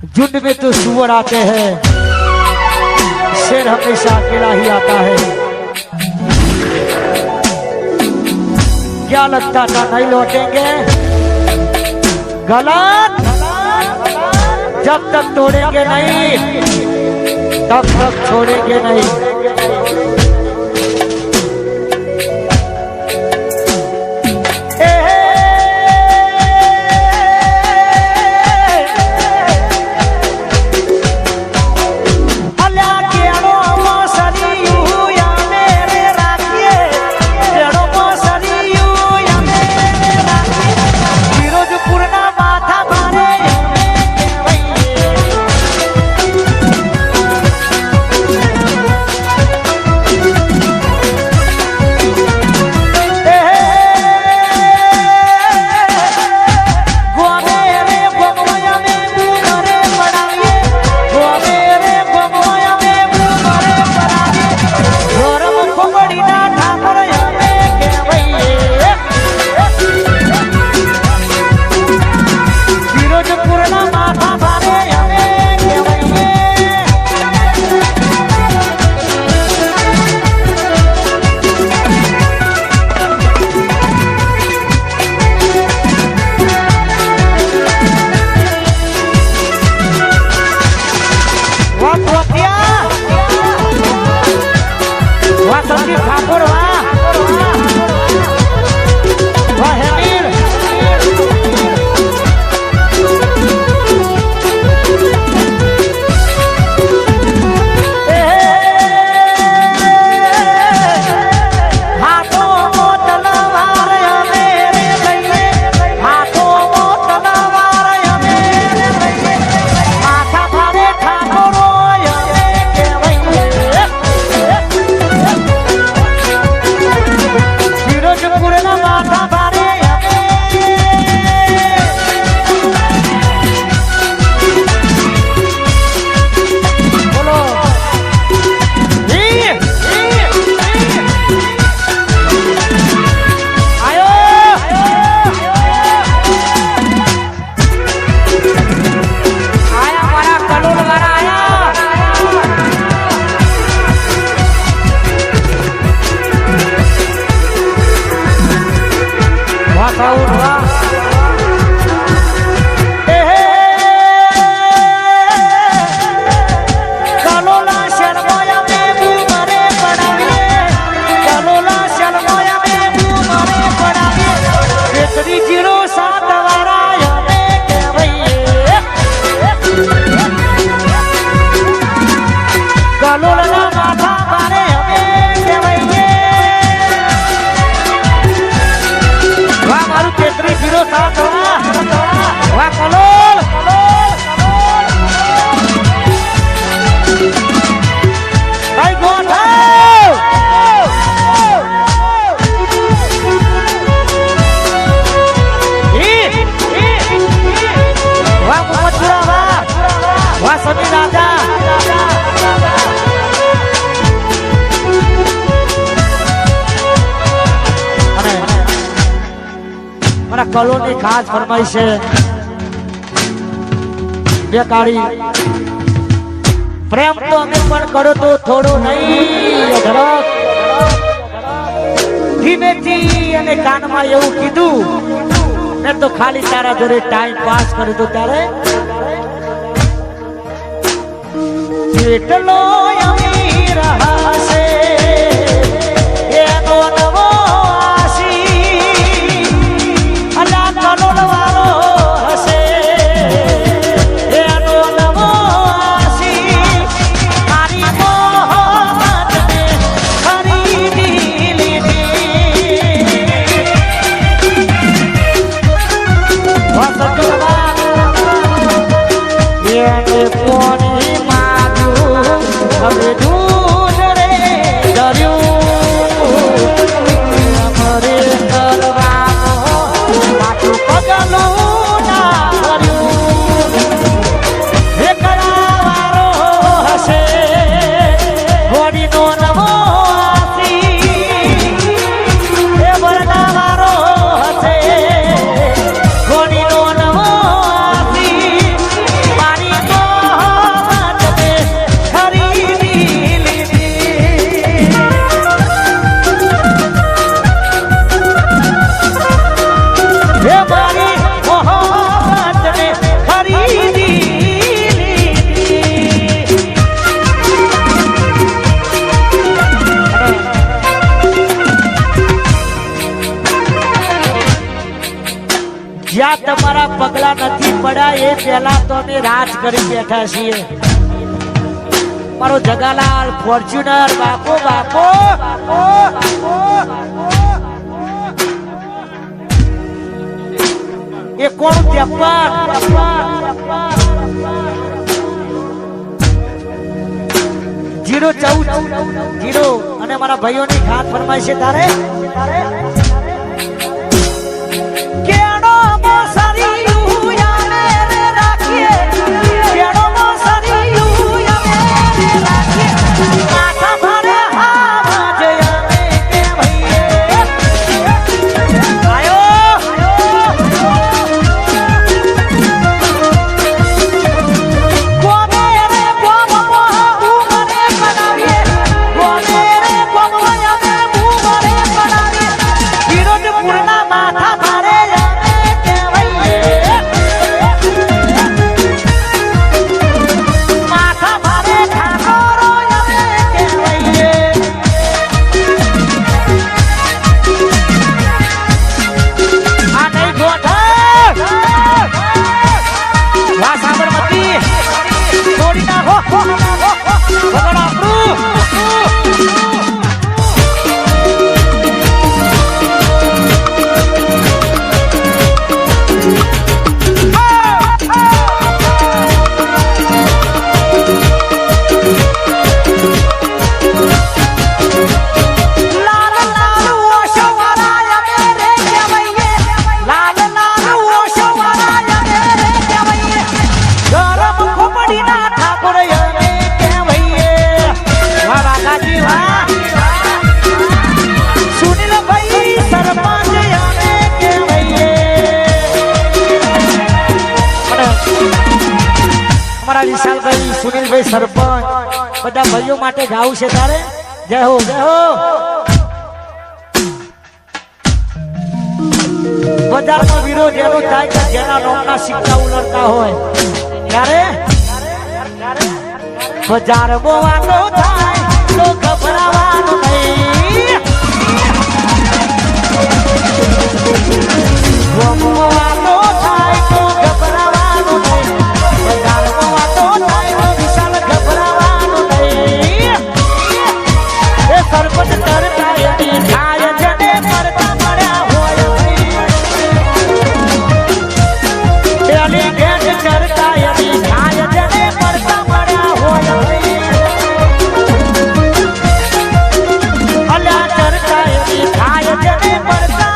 झुंड में तो सुअर आते हैं, शेर हमेशा अकेला ही आता है। क्या लगता था नहीं लौटेंगे? गलत। जब तक तोड़ेंगे नहीं तब तक छोड़ेंगे नहीं। कलोनी खास फरमाइश है बेकारी प्रेम तो हमें पर करो तो थोड़ो नहीं धीमे थी અને કાનમાં એવું કીધું મેં તો ખાલી તારા જોડે ટાઈમ પાસ કર્યો તો ત્યારે એટલો અમીર હશે એનો નવો મારી તો પહેલા તો અમે રાજ કરી બેઠા છીએ. મારો જગાલાલ ફોર્ચ્યુનર બાપો બાપો એ કોણ 014 અને મારા ભાઈઓની ખાત ફરમાય છે તારે કેડો મોસરી યુયાને રે રાખીએ કેડો મોસરી યુયાને રે રાખીએ માથા ભરે હા જયને કે ભઈએ આયો કોમે રે કોમ ઉમરે બનાવીએ કોમે રે કોમ યમે ઉમરે બનાવીએ વિરોધપુરના માથા ભરે યમે કે ભઈએ માથા ભરે ઠાકોરો યમે કે ભઈએ આ નહીં ગોઠા વા સાબરમતી છોડી નાખો ભગવાન આપણું લાલ લાલ ઓશો વાળા યમે રે કેવઈએ લાલ લાલ ઓશો વાળા યમે રે કેવઈએ ગરમ ખોપડીના ઠાકોર યમે કેવઈએ વાહ વાલાજી વાહ સુનિલ ભાઈ સરપંચ યમે કેવઈએ અમારા વિશાલભાઈ સુનિલભાઈ સરપંચ બધા ભાઈઓ માટે ગાવું છે તારે જય હો બજારમાં વિરોધ એનો થાય કે જેના નોમના સિક્કા ઉલરતા હોય ત્યારે બજારમાં વાતો થાય તો ગભરાવાનું નહીં ગોમમાં વાતો થાય તો ગભરાવાનું નહીં બજારમાં વાતો થાય તો વિશાલ ગભરાવાનું નહીં એ સરપંચ તરતા એની થાય જને મરતા મળ્યા હોય એની ભેટ ચરતા એની થાય જને મરતા મળ્યા હોય અલ્યા ચરતા એની થાય જને મરતા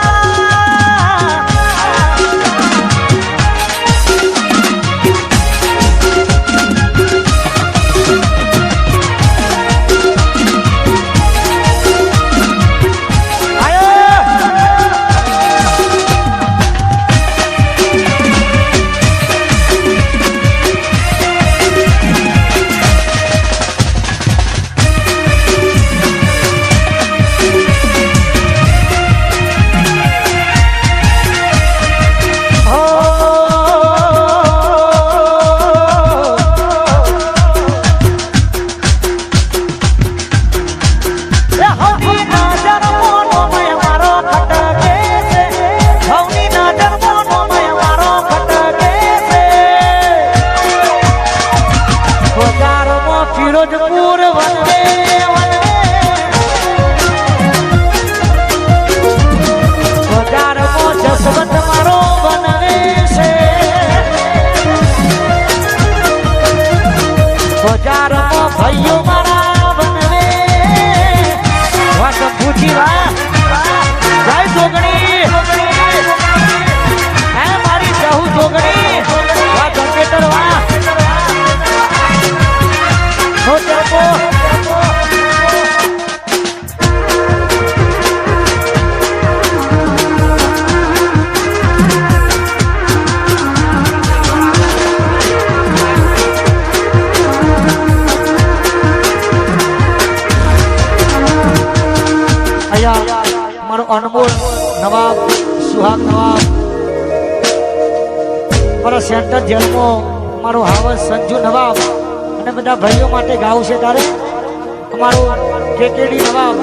ફિરોજપુર વંદે બજારમાં જસવંત મારો બનવે છે બજારમાં ભાઈઓ મારા બનવે વાત પૂછી વા જય જોગણી હે મારી જહુ જોગણી વા કમ્પ્યુટર વા હો જપો મારો અનમોલ નવાબ સુહાગ નવાબ મારા સેન્ટર જેલમાં મારો હાવસ સંજુ નવાબ અને બધા ભાઈઓ માટે ગાવું છે તારે અમારો કેકેડી નવાબ